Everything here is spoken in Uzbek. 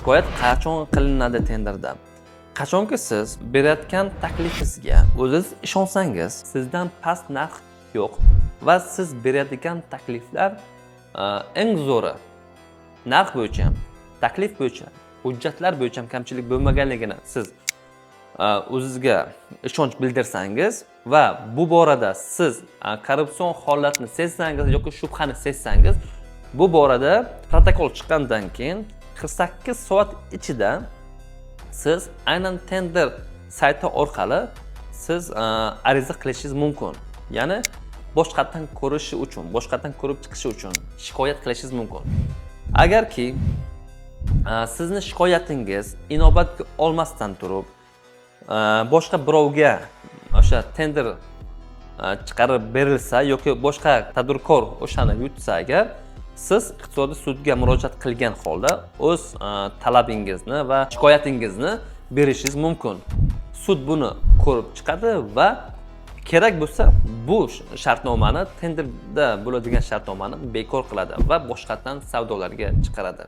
Shikoyat qachon qilinadi tenderda? Qachonki siz berayotgan taklifingizga o'zingiz ishonsangiz, sizdan past narx yo'q va siz beradigan takliflar eng zo'ri narx bo'yicha, taklif bo'yicha, hujjatlar bo'yicha kamchilik bo'lmaganligini siz o'zingizga ishonch bildirsangiz va bu borada siz korrupsion holatni sezsangiz yoki shubhani sezsangiz, bu borada protokol chiqqandan keyin 48 soat ichida siz aynan tender sayti orqali siz ariza qilishingiz mumkin. Ya'ni boshqatdan ko'rishi uchun, boshqatdan ko'rib chiqishi uchun shikoyat qilishingiz mumkin. Agarki sizni shikoyatingiz inobatga olmasdan turib, boshqa birovga o'sha tender chiqarib berilsa yoki boshqa tadbirkor o'shani yutsa agar, siz iqtisodiy sudga murojaat qilgan holda o'z talabingizni va shikoyatingizni berishingiz mumkin. Sud buni ko'rib chiqadi va kerak bo'lsa bu shartnomani, tenderda bo'ladigan shartnomani bekor qiladi va boshqatdan savdolarga chiqaradi.